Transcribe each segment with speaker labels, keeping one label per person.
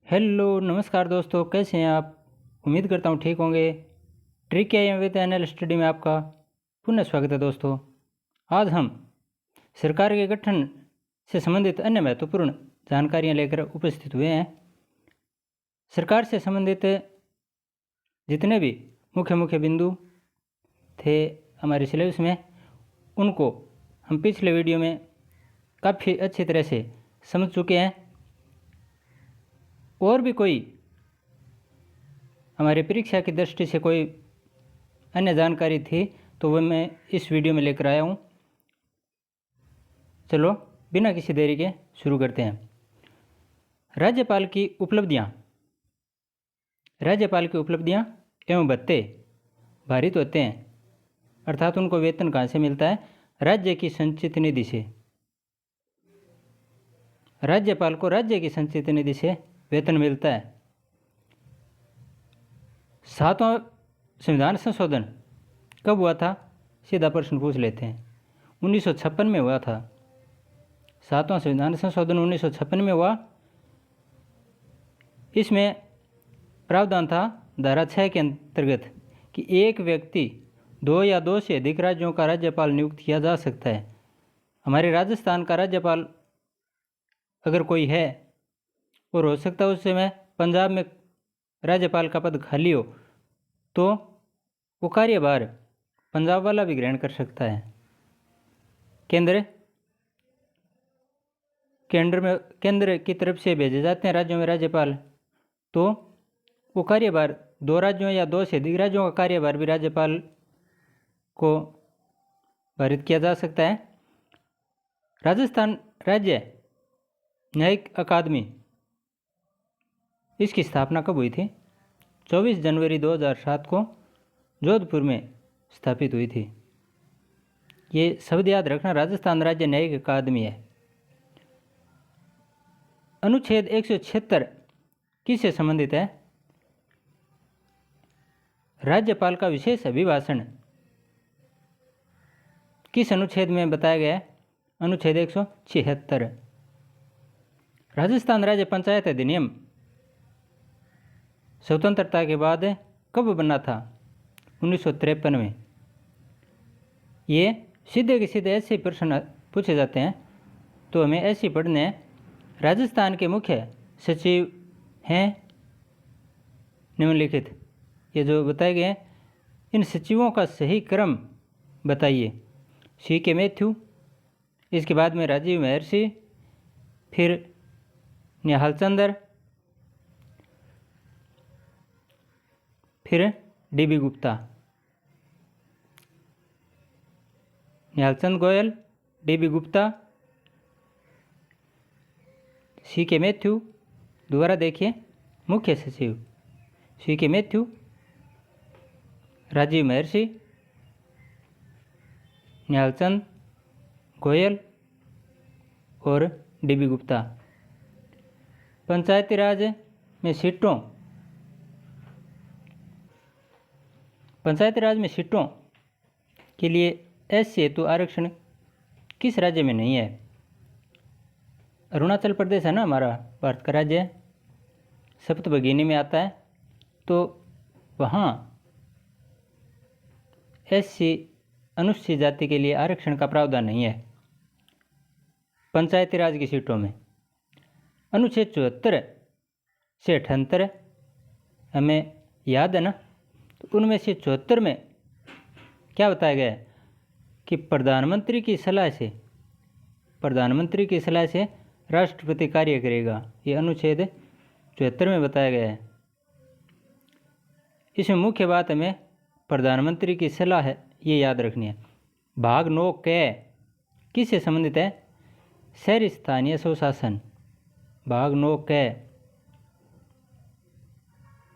Speaker 1: Hello नमस्कार दोस्तों, कैसे हैं आप। उम्मीद करता हूँ ठीक होंगे। ट्रिक या विद एनएल स्टडी में आपका पुनः स्वागत है दोस्तों। आज हम सरकार के गठन से संबंधित अन्य महत्वपूर्ण जानकारियाँ लेकर उपस्थित हुए हैं। सरकार से संबंधित जितने भी मुख्य मुख्य बिंदु थे हमारे सिलेबस में, उनको हम पिछले वीडियो में काफ़ी अच्छी तरह से समझ चुके हैं। और भी कोई हमारे परीक्षा की दृष्टि से कोई अन्य जानकारी थी तो वह मैं इस वीडियो में लेकर आया हूँ। चलो बिना किसी देरी के शुरू करते हैं। राज्यपाल की उपलब्धियाँ एवं भत्ते भारित होते हैं, अर्थात उनको वेतन कहाँ से मिलता है? राज्य की संचित निधि से। राज्यपाल को राज्य की संचित निधि से वेतन मिलता है। 7वां संविधान संशोधन कब हुआ था? सीधा प्रश्न पूछ लेते हैं। 1956 में हुआ था। 7वां संविधान संशोधन 1956 में हुआ। इसमें प्रावधान था धारा 6 के अंतर्गत कि एक व्यक्ति 2 या 2 से अधिक राज्यों का राज्यपाल नियुक्त किया जा सकता है। हमारे राजस्थान का राज्यपाल अगर कोई है और हो सकता है उस समय पंजाब में राज्यपाल का पद खाली हो तो वो कार्यभार पंजाब वाला भी ग्रहण कर सकता है। केंद्र की तरफ से भेजे जाते हैं राज्यों में राज्यपाल, तो वो कार्यभार 2 राज्यों या 2 से अधिक राज्यों का कार्यभार भी राज्यपाल को भारित किया जा सकता है। राजस्थान राज्य न्यायिक अकादमी, इसकी स्थापना कब हुई थी? 24 जनवरी 2007 को जोधपुर में स्थापित हुई थी। ये शब्द याद रखना, राजस्थान राज्य न्यायिक अकादमी है। अनुच्छेद 176 किससे संबंधित है? राज्यपाल का विशेष अभिभाषण किस अनुच्छेद में बताया गया है? अनुच्छेद 176। राजस्थान राज्य पंचायत अधिनियम स्वतंत्रता के बाद कब बना था? 1953 में। ये सीधे के सीधे ऐसे प्रश्न पूछे जाते हैं तो हमें ऐसे पढ़ने हैं। राजस्थान के मुख्य सचिव हैं निम्नलिखित। ये जो बताए गए हैं, इन सचिवों का सही क्रम बताइए। सी के मैथ्यू, इसके बाद में राजीव महर्षि, फिर निहाल चंद्र, फिर डीबी गुप्ता। निहाल चंद गोयल, डीबी गुप्ता, सी के मैथ्यू। दोबारा देखिए, मुख्य सचिव सी के मैथ्यू, राजीव महर्षि, निहाल चंद गोयल और डीबी गुप्ता। पंचायती राज में सीटों के लिए एससी हेतु आरक्षण किस राज्य में नहीं है? अरुणाचल प्रदेश है ना हमारा भारत का राज्य, सप्तभगिनी में आता है, तो वहाँ एससी अनुसूचित जाति के लिए आरक्षण का प्रावधान नहीं है पंचायती राज की सीटों में। अनुच्छेद 74 से 78 हमें याद है ना, तो उनमें से 74 में क्या बताया गया है कि प्रधानमंत्री की सलाह से राष्ट्रपति कार्य करेगा। ये अनुच्छेद 74 में बताया गया है। इसमें मुख्य बात हमें प्रधानमंत्री की सलाह है ये याद रखनी है। भाग 9 क किससे संबंधित है? शहरी स्थानीय स्वशासन। भाग 9 क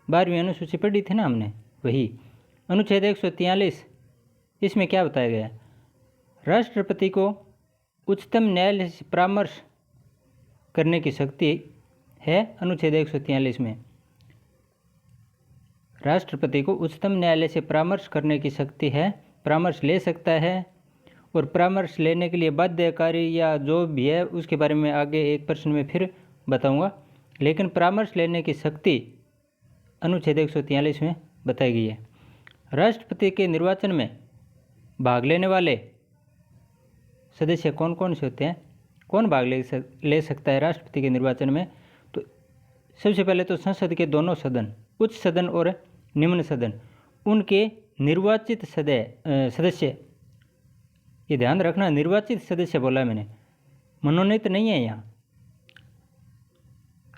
Speaker 1: 12वीं अनुसूची पढ़ी थी ना हमने, वही। अनुच्छेद 143, इसमें क्या बताया गया है? राष्ट्रपति को उच्चतम न्यायालय से परामर्श करने की शक्ति है। अनुच्छेद 143 में राष्ट्रपति को उच्चतम न्यायालय से परामर्श करने की शक्ति है, परामर्श ले सकता है, और परामर्श लेने के लिए बाध्यकारी या जो भी है उसके बारे में आगे एक प्रश्न में फिर बताऊंगा। लेकिन परामर्श लेने की शक्ति अनुच्छेद 143 में बताई गई है। राष्ट्रपति के निर्वाचन में भाग लेने वाले सदस्य कौन कौन से होते हैं, कौन भाग ले सकता है राष्ट्रपति के निर्वाचन में? तो सबसे पहले तो संसद के दोनों सदन, उच्च सदन और निम्न सदन, उनके निर्वाचित सदस्य, ये ध्यान रखना, निर्वाचित सदस्य बोला मैंने, मनोनीत नहीं है यहाँ।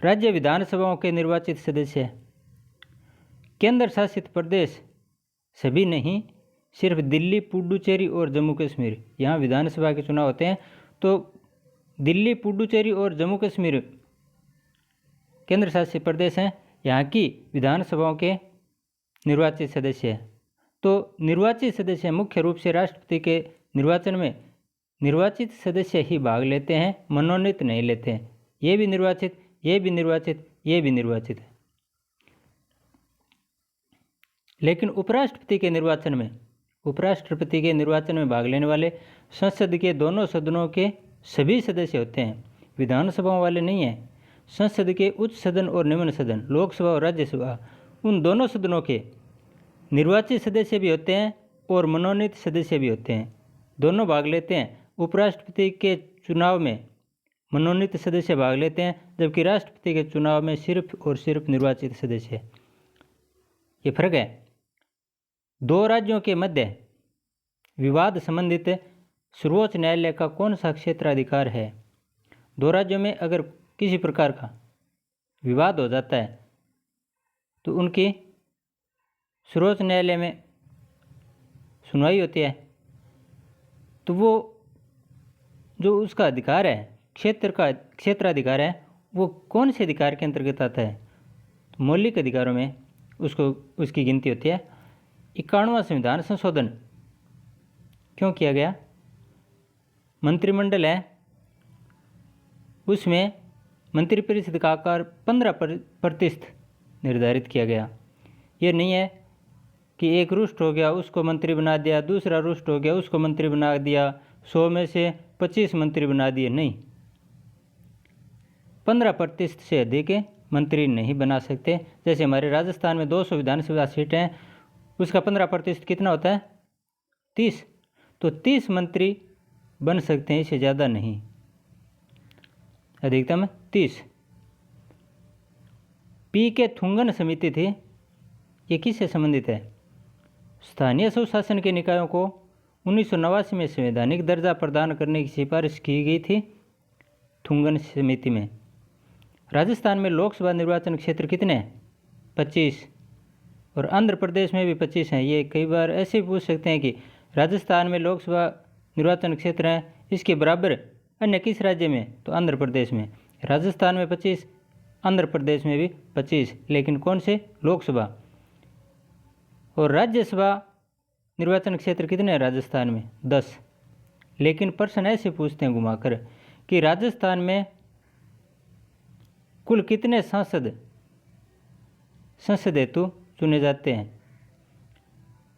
Speaker 1: राज्य विधानसभाओं के निर्वाचित सदस्य, केंद्र शासित प्रदेश सभी नहीं, सिर्फ दिल्ली, पुडुचेरी और जम्मू कश्मीर, यहाँ विधानसभा के चुनाव होते हैं। तो दिल्ली, पुडुचेरी और जम्मू कश्मीर केंद्र शासित प्रदेश हैं, यहाँ की विधानसभाओं के निर्वाचित सदस्य हैं। तो निर्वाचित सदस्य मुख्य रूप से राष्ट्रपति के निर्वाचन में निर्वाचित सदस्य ही भाग लेते हैं, मनोनीत नहीं लेते हैं। ये भी निर्वाचित, ये भी निर्वाचित, ये भी निर्वाचित है। लेकिन उपराष्ट्रपति के निर्वाचन में भाग लेने वाले संसद के दोनों सदनों के सभी सदस्य होते हैं, विधानसभाओं वाले नहीं हैं। संसद के उच्च सदन और निम्न सदन, लोकसभा और राज्यसभा, उन दोनों सदनों के निर्वाचित सदस्य भी होते हैं और मनोनीत सदस्य भी होते हैं, दोनों भाग लेते हैं। उपराष्ट्रपति के चुनाव में मनोनीत सदस्य भाग लेते हैं, जबकि राष्ट्रपति के चुनाव में सिर्फ और सिर्फ निर्वाचित सदस्य। ये फर्क है। दो राज्यों के मध्य विवाद संबंधित सर्वोच्च न्यायालय का कौन सा क्षेत्राधिकार है? दो राज्यों में अगर किसी प्रकार का विवाद हो जाता है तो उनकी सर्वोच्च न्यायालय में सुनवाई होती है। तो वो जो उसका अधिकार है, क्षेत्राधिकार है, वो कौन से अधिकार के अंतर्गत आता है? तो मौलिक अधिकारों में उसकी गिनती होती है। 51वां संविधान संशोधन क्यों किया गया? मंत्रिमंडल है, उसमें मंत्रिपरिषद का आकार 15% निर्धारित किया गया। ये नहीं है कि एक रुष्ट हो गया उसको मंत्री बना दिया, दूसरा रुष्ट हो गया उसको मंत्री बना दिया, 100 में से 25 मंत्री बना दिए, नहीं। 15% से अधिक मंत्री नहीं बना सकते। जैसे हमारे राजस्थान में 200 विधानसभा सीटें हैं, उसका 15% कितना होता है? 30। तो 30 मंत्री बन सकते हैं, इससे ज़्यादा नहीं, अधिकतम 30। पी के थुंगन समिति थी, ये किससे संबंधित है? स्थानीय स्वशासन के निकायों को 1989 में संवैधानिक दर्जा प्रदान करने की सिफारिश की गई थी थुंगन समिति में। राजस्थान में लोकसभा निर्वाचन क्षेत्र कितने हैं? 25, और आंध्र प्रदेश में भी 25 हैं। ये कई बार ऐसे भी पूछ सकते हैं कि राजस्थान में लोकसभा निर्वाचन क्षेत्र हैं, इसके बराबर अन्य किस राज्य में? तो आंध्र प्रदेश में। राजस्थान में 25, आंध्र प्रदेश में भी 25, लेकिन कौन से? लोकसभा। और राज्यसभा निर्वाचन क्षेत्र कितने हैं राजस्थान में? 10। लेकिन प्रश्न ऐसे पूछते हैं घुमाकर कि राजस्थान में कुल कितने सांसद संसद हेतु चुने जाते हैं?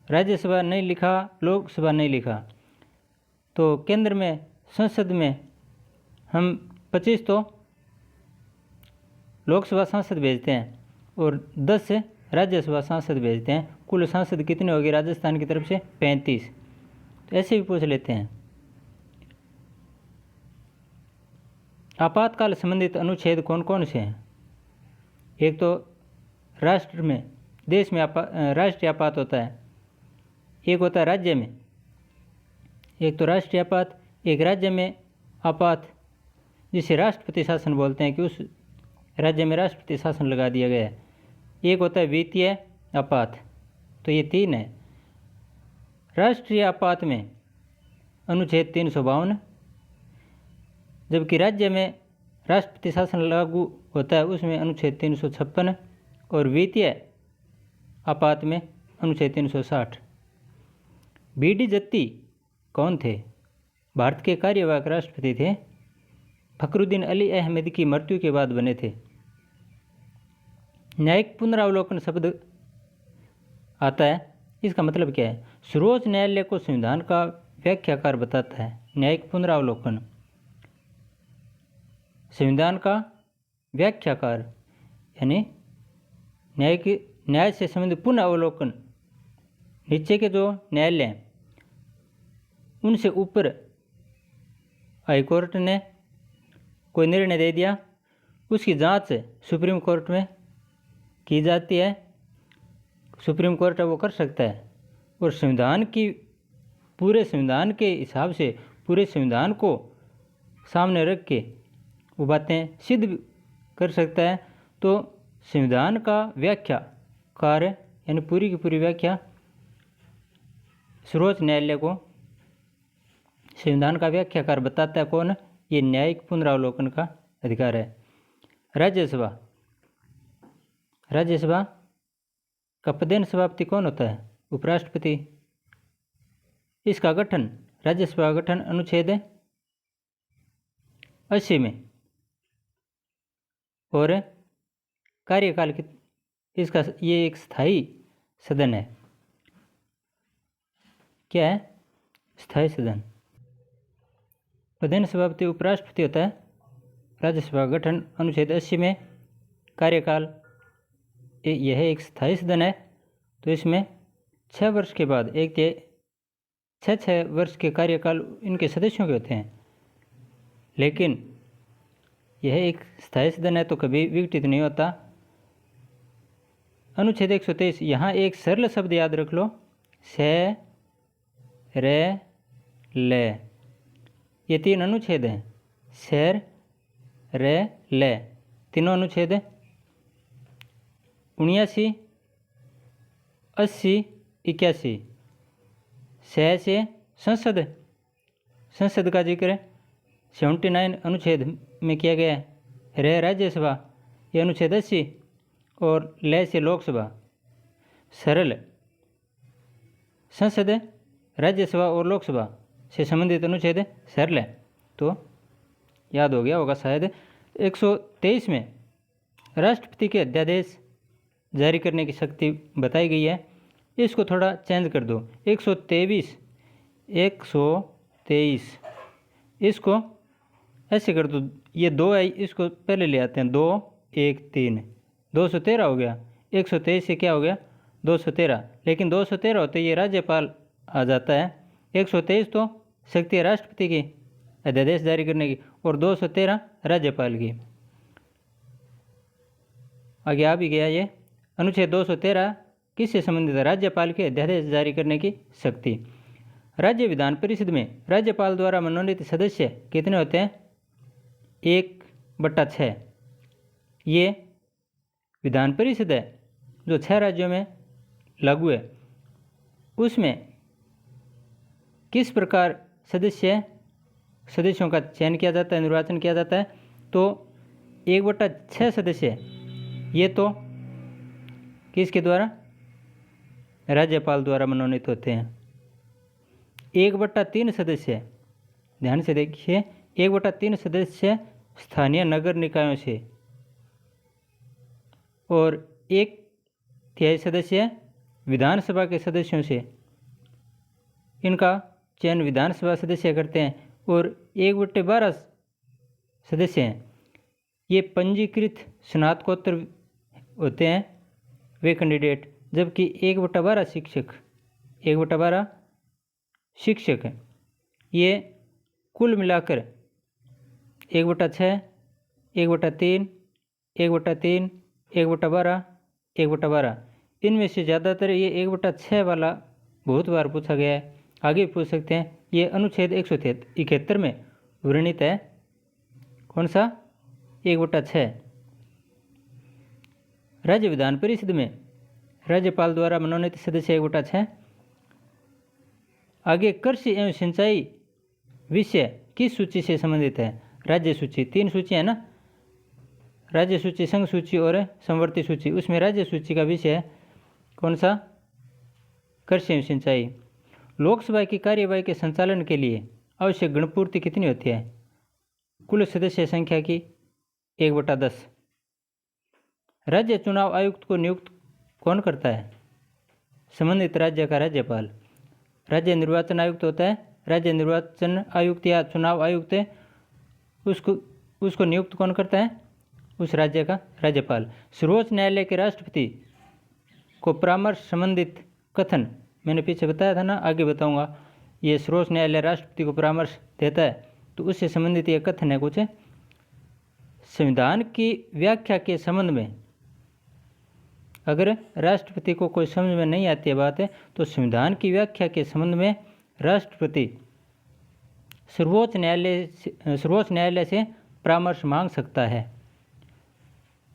Speaker 1: राज्यसभा नहीं लिखा, लोकसभा नहीं लिखा। तो केंद्र में, संसद में हम 25 तो लोकसभा सांसद भेजते हैं और 10 राज्यसभा सांसद भेजते हैं। कुल सांसद कितने हो गए राजस्थान की तरफ से? 35। तो ऐसे भी पूछ लेते हैं। आपातकाल संबंधित अनुच्छेद कौन कौन से हैं? एक तो राष्ट्र में, देश में राष्ट्रीय आपात होता है, एक होता है राज्य में, एक तो राष्ट्रीय आपात, एक राज्य में आपात जिसे राष्ट्रपति शासन बोलते हैं कि उस राज्य में राष्ट्रपति शासन लगा दिया गया है, एक होता है वित्तीय आपात। तो ये 3 है। राष्ट्रीय आपात में अनुच्छेद 352, जबकि राज्य में राष्ट्रपति शासन लागू होता है उसमें अनुच्छेद 356, और वित्तीय आपात में अनुच्छेद 360। बीडी जत्ती कौन थे? भारत के कार्यवाहक राष्ट्रपति थे, फखरुद्दीन अली अहमद की मृत्यु के बाद बने थे। न्यायिक पुनरावलोकन शब्द आता है, इसका मतलब क्या है? सर्वोच्च न्यायालय को संविधान का व्याख्याकार बताता है। न्यायिक पुनरावलोकन संविधान का व्याख्याकार यानी न्याय से संबंधित पुनः अवलोकन। नीचे के जो न्यायालय हैं उनसे ऊपर हाईकोर्ट ने कोई निर्णय दे दिया, उसकी जांच सुप्रीम कोर्ट में की जाती है। सुप्रीम कोर्ट वो कर सकता है और पूरे संविधान के हिसाब से पूरे संविधान को सामने रख के वो बातें सिद्ध भी कर सकता है। तो संविधान का व्याख्या कार्य यानी पूरी की पूरी व्याख्या सर्वोच्च न्यायालय को संविधान का व्याख्याकार बताता है। कौन? ये न्यायिक पुनरावलोकन का अधिकार है। राज्यसभा का प्रधान सभापति कौन होता है? उपराष्ट्रपति। इसका गठन राज्यसभा का गठन अनुच्छेद 80 में और कार्यकाल इसका ये एक स्थायी सदन है। क्या है? स्थायी सदन। प्रधान सभापति उपराष्ट्रपति होता है। राज्यसभा का गठन अनुच्छेद 80 में कार्यकाल यह एक स्थायी सदन है। तो इसमें 6 वर्ष के बाद छः वर्ष के कार्यकाल इनके सदस्यों के होते हैं, लेकिन यह एक स्थायी सदन है तो कभी विघटित नहीं होता। अनुच्छेद 123, यहाँ एक सरल शब्द याद रख लो, से रे ले। ये 3 अनुच्छेद हैं, शेर रे ले, तीनों अनुच्छेद 79, 80, 81। से संसद का जिक्र 79 अनुच्छेद में किया गया है। रे राज्यसभा ये अनुच्छेद 80 और ले से लोकसभा। सरल संसद राज्यसभा और लोकसभा से संबंधित अनुच्छेद सरल है, तो याद हो गया होगा शायद। 123 में राष्ट्रपति के अध्यादेश जारी करने की शक्ति बताई गई है। इसको थोड़ा चेंज कर दो, 123 इसको ऐसे कर दो। ये 2 है, इसको पहले ले आते हैं, 2 1 3 213 हो गया। 123 से क्या हो गया? 213। लेकिन 213 होते ये राज्यपाल आ जाता है। 123 तो शक्ति है राष्ट्रपति की अध्यादेश जारी करने की और 213 राज्यपाल की। आगे आ भी गया ये अनुच्छेद 213 किससे संबंधित है? राज्यपाल के अध्यादेश जारी करने की शक्ति। राज्य विधान परिषद में राज्यपाल द्वारा मनोनीत सदस्य कितने होते हैं? 1/6। ये विधान परिषद है जो 6 राज्यों में लागू है। उसमें किस प्रकार सदस्यों का चयन किया जाता है, निर्वाचन किया जाता है? तो 1/6 सदस्य ये तो किसके द्वारा? राज्यपाल द्वारा मनोनीत होते हैं। 1/3 सदस्य, ध्यान से देखिए, 1/3 सदस्य स्थानीय नगर निकायों से और 1/3 सदस्य विधानसभा के सदस्यों से। इनका चयन विधानसभा सदस्य करते हैं। और 1/12 सदस्य हैं ये पंजीकृत स्नातकोत्तर होते हैं वे कैंडिडेट, जबकि 1/12 शिक्षक हैं। ये कुल मिलाकर 1/6, 1/3, 1/3, 1/12, 1/12 इनमें से ज़्यादातर ये 1/6 वाला बहुत बार पूछा गया है। आगे पूछ सकते हैं। ये अनुच्छेद 171 में वर्णित है। कौन सा? 1/6। राज्य विधान परिषद में राज्यपाल द्वारा मनोनीत सदस्य 1/6। आगे कृषि एवं सिंचाई विषय किस सूची से संबंधित है? राज्य सूची। 3 सूची है ना, राज्य सूची, संघ सूची और समवर्ती सूची। उसमें राज्य सूची का विषय है कौन सा? कृषि एवं सिंचाई। लोकसभा की कार्यवाही के संचालन के लिए आवश्यक गणपूर्ति कितनी होती है? कुल सदस्य संख्या की 1/10। राज्य चुनाव आयुक्त को नियुक्त कौन करता है? संबंधित राज्य का राज्यपाल। राज्य निर्वाचन आयुक्त होता है, राज्य निर्वाचन आयुक्त या चुनाव आयुक्त, उसको नियुक्त कौन करता है? उस राज्य का राज्यपाल। सर्वोच्च न्यायालय के राष्ट्रपति को परामर्श संबंधित कथन, मैंने पीछे बताया था ना, आगे बताऊंगा। ये सर्वोच्च न्यायालय राष्ट्रपति को परामर्श देता है, तो उससे संबंधित ये कथन है कुछ, संविधान की व्याख्या के संबंध में अगर राष्ट्रपति को कोई समझ में नहीं आती है बात है, तो संविधान की व्याख्या के संबंध में राष्ट्रपति सर्वोच्च न्यायालय से परामर्श मांग सकता है।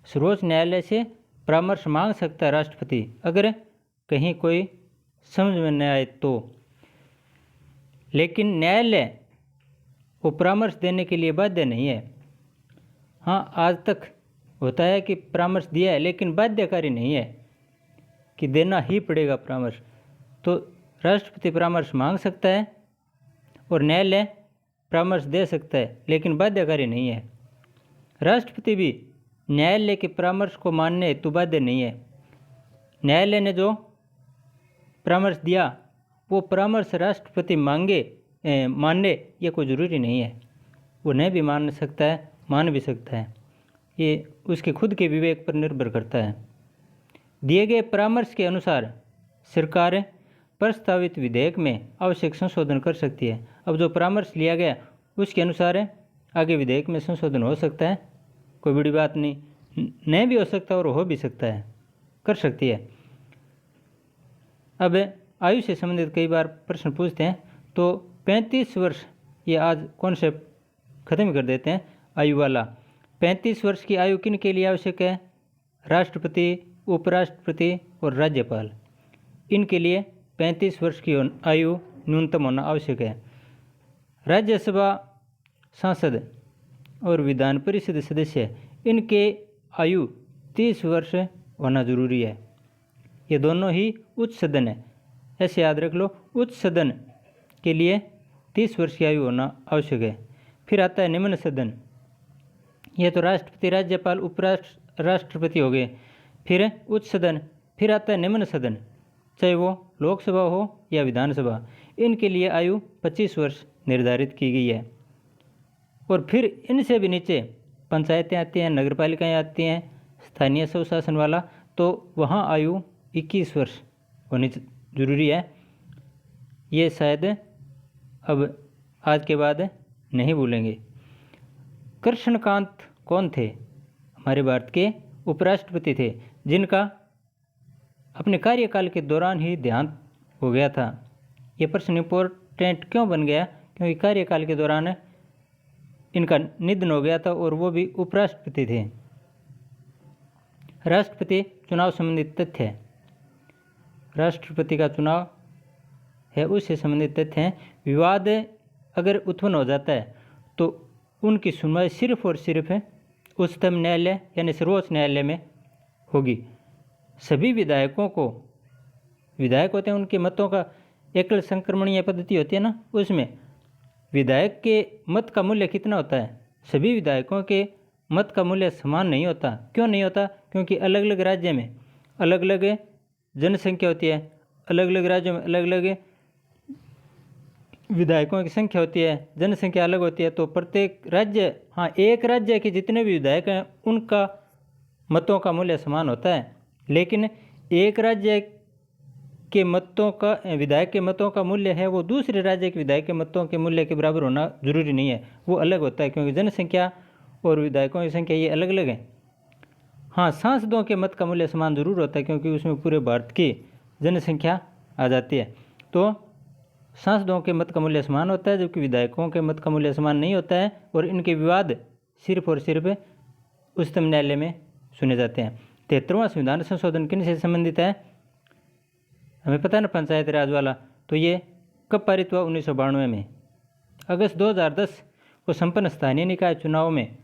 Speaker 1: सर्वोच्च न्यायालय से परामर्श मांग सकता है राष्ट्रपति, अगर कहीं कोई समझ में न आए तो। लेकिन न्यायालय को परामर्श देने के लिए बाध्य नहीं है। हाँ, आज तक होता है कि परामर्श दिया है, लेकिन बाध्यकारी नहीं है कि देना ही पड़ेगा परामर्श। तो राष्ट्रपति परामर्श मांग सकता है और न्यायालय परामर्श दे सकता है, लेकिन बाध्यकारी नहीं है। राष्ट्रपति भी न्यायालय के परामर्श को मानने हेतु बाध्य नहीं है। न्यायालय ने जो परामर्श दिया वो परामर्श राष्ट्रपति माने ये कोई ज़रूरी नहीं है। वो नहीं भी मान सकता है, मान भी सकता है, ये उसके खुद के विवेक पर निर्भर करता है। दिए गए परामर्श के अनुसार सरकार प्रस्तावित विधेयक में आवश्यक संशोधन कर सकती है। अब जो परामर्श लिया गया उसके अनुसार आगे विधेयक में संशोधन हो सकता है, कोई बड़ी बात नहीं भी हो सकता और हो भी सकता है, कर सकती है। अब आयु से संबंधित कई बार प्रश्न पूछते हैं, तो 35 वर्ष, ये आज कॉन्सेप्ट खत्म कर देते हैं आयु वाला। 35 वर्ष की आयु किन के लिए आवश्यक है? राष्ट्रपति, उपराष्ट्रपति और राज्यपाल, इनके लिए 35 वर्ष की आयु न्यूनतम होना आवश्यक है। राज्यसभा सांसद और विधान परिषद सदस्य, इनके आयु 30 वर्ष होना जरूरी है। ये दोनों ही उच्च सदन है, ऐसे याद रख लो, उच्च सदन के लिए 30 वर्ष की आयु होना आवश्यक है। फिर आता है निम्न सदन, ये तो राष्ट्रपति, राज्यपाल, उपराष्ट्रपति हो गए। फिर उच्च सदन, फिर आता है निम्न सदन, चाहे वो लोकसभा हो या विधानसभा, इनके लिए आयु 25 वर्ष निर्धारित की गई है। और फिर इनसे भी नीचे पंचायतें आती हैं, नगरपालिकाएं आती हैं, स्थानीय स्वशासन वाला, तो वहाँ आयु 21 वर्ष होनी जरूरी है। ये शायद अब आज के बाद नहीं भूलेंगे। कृष्णकांत कौन थे? हमारे भारत के उपराष्ट्रपति थे, जिनका अपने कार्यकाल के दौरान ही देहांत हो गया था। ये प्रश्न इम्पोर्टेंट क्यों बन गया? क्योंकि कार्यकाल के दौरान इनका निधन हो गया था और वो भी उपराष्ट्रपति थे। राष्ट्रपति चुनाव संबंधित तथ्य है, राष्ट्रपति का चुनाव है उससे संबंधित तथ्य हैं। विवाद अगर उत्पन्न हो जाता है तो उनकी सुनवाई सिर्फ और सिर्फ उच्चतम न्यायालय यानी सर्वोच्च न्यायालय में होगी। सभी विधायकों को, विधायक होते हैं, उनके मतों का एकल संक्रमणीय पद्धति होती है ना, उसमें विधायक के मत का मूल्य कितना होता है? सभी विधायकों के मत का मूल्य समान नहीं होता। क्यों नहीं होता? क्योंकि अलग अलग राज्य में अलग अलग जनसंख्या होती है, अलग अलग राज्यों में अलग अलग विधायकों की संख्या होती है, जनसंख्या अलग होती है। तो प्रत्येक राज्य, हाँ, एक राज्य के जितने भी विधायक हैं उनका मतों का मूल्य समान होता है, लेकिन एक राज्य के मतों का, विधायक के मतों का मूल्य है वो दूसरे राज्य के विधायक के मतों के मूल्य के बराबर होना जरूरी नहीं है, वो अलग होता है, क्योंकि जनसंख्या और विधायकों की संख्या ये अलग अलग है। हाँ, सांसदों के मत का मूल्य समान जरूर होता है, क्योंकि उसमें पूरे भारत की जनसंख्या आ जाती है। तो सांसदों के मत का मूल्य समान होता है, जबकि विधायकों के मत का मूल्य समान नहीं होता है, और इनके विवाद सिर्फ और सिर्फ उच्चतम न्यायालय में सुने जाते हैं। 73वां संविधान संशोधन किन से संबंधित है? हमें पता है ना, पंचायत राज वाला। तो ये कब पारित हुआ? 1992 में। अगस्त 2010 को संपन्न स्थानीय निकाय चुनाव में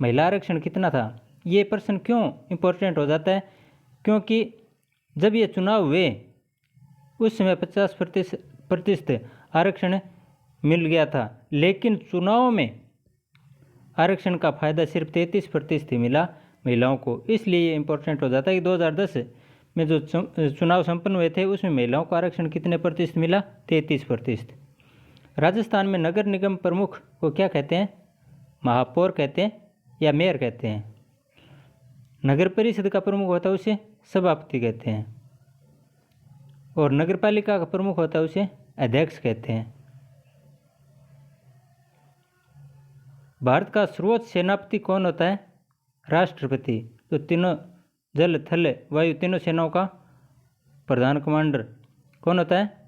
Speaker 1: महिला आरक्षण कितना था? ये प्रश्न क्यों इम्पोर्टेंट हो जाता है? क्योंकि जब ये चुनाव हुए उस समय 50% आरक्षण मिल गया था, लेकिन चुनाव में आरक्षण का फायदा सिर्फ 33% ही मिला महिलाओं को। इसलिए ये इम्पोर्टेंट हो जाता है कि 2010 में जो चुनाव संपन्न हुए थे उसमें महिलाओं को आरक्षण कितने प्रतिशत मिला? 33%। राजस्थान में नगर निगम प्रमुख को क्या कहते हैं? महापौर कहते हैं, या मेयर कहते हैं। नगर परिषद का प्रमुख होता है उसे सभापति कहते हैं, और नगर पालिका का प्रमुख होता है उसे अध्यक्ष कहते हैं। भारत का सर्वोच्च सेनापति कौन होता है? राष्ट्रपति। तो तीनों जल थल वायु तीनों सेनाओं का प्रधान कमांडर कौन होता है?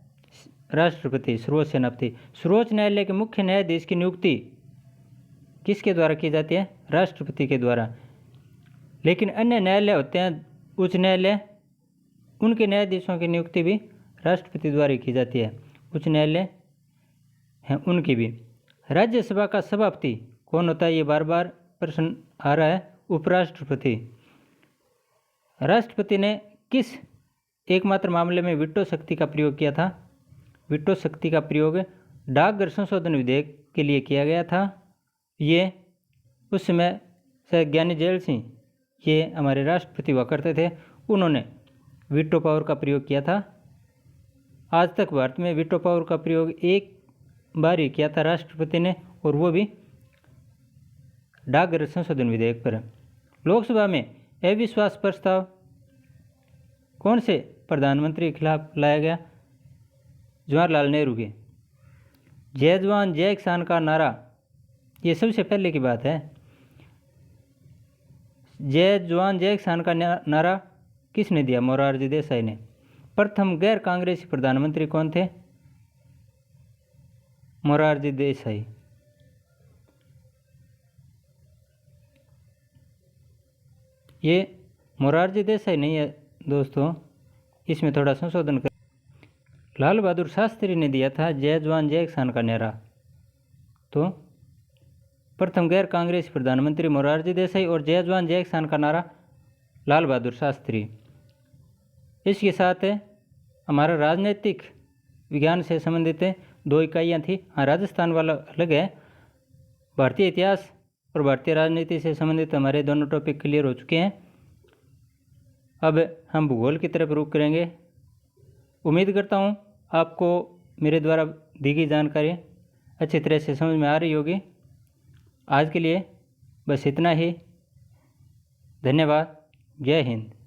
Speaker 1: राष्ट्रपति, सर्वोच्च सेनापति। सर्वोच्च न्यायालय के मुख्य न्यायाधीश की नियुक्ति किसके द्वारा की जाती है? राष्ट्रपति के द्वारा। लेकिन अन्य न्यायालय होते हैं उच्च न्यायालय, उनके न्यायाधीशों की नियुक्ति भी राष्ट्रपति द्वारा की जाती है। उच्च न्यायालय हैं उनकी भी। राज्यसभा का सभापति कौन होता है? ये बार बार प्रश्न आ रहा है। उपराष्ट्रपति। राष्ट्रपति ने किस एकमात्र मामले में वीटो शक्ति का प्रयोग किया था? वीटो शक्ति का प्रयोग डाकघर संशोधन विधेयक के लिए किया गया था। ये उस समय से ज्ञानी जैल सिंह, ये हमारे राष्ट्रपति हुआ करते थे, उन्होंने वीटो पावर का प्रयोग किया था। आज तक भारत में वीटो पावर का प्रयोग एक बार ही किया था राष्ट्रपति ने, और वो भी डाकघर संशोधन विधेयक पर। लोकसभा में अविश्वास प्रस्ताव कौन से प्रधानमंत्री के खिलाफ लाया गया? जवाहरलाल नेहरू के। जय जवान जय किसान का नारा, ये सबसे पहले की बात है। जय जवान जय किसान का नारा किसने दिया? मोरारजी देसाई ने। प्रथम गैर कांग्रेसी प्रधानमंत्री कौन थे? मोरारजी देसाई। ये मोरारजी देसाई नहीं है दोस्तों, इसमें थोड़ा संशोधन कर। लाल बहादुर शास्त्री ने दिया था जय जवान जय किसान का नारा। तो प्रथम गैर कांग्रेसी प्रधानमंत्री मोरारजी देसाई और जय जवान जय किसान का नारा लाल बहादुर शास्त्री। इसके साथ हमारा राजनीतिक विज्ञान से संबंधित 2 इकाइयाँ थी। हाँ, राजस्थान वाला अलग है। भारतीय इतिहास और भारतीय राजनीति से संबंधित हमारे दोनों टॉपिक क्लियर हो चुके हैं। अब हम भूगोल की तरफ रुख करेंगे। उम्मीद करता हूँ आपको मेरे द्वारा दी गई जानकारी अच्छी तरह से समझ में आ रही होगी। आज के लिए बस इतना ही। धन्यवाद। जय हिंद।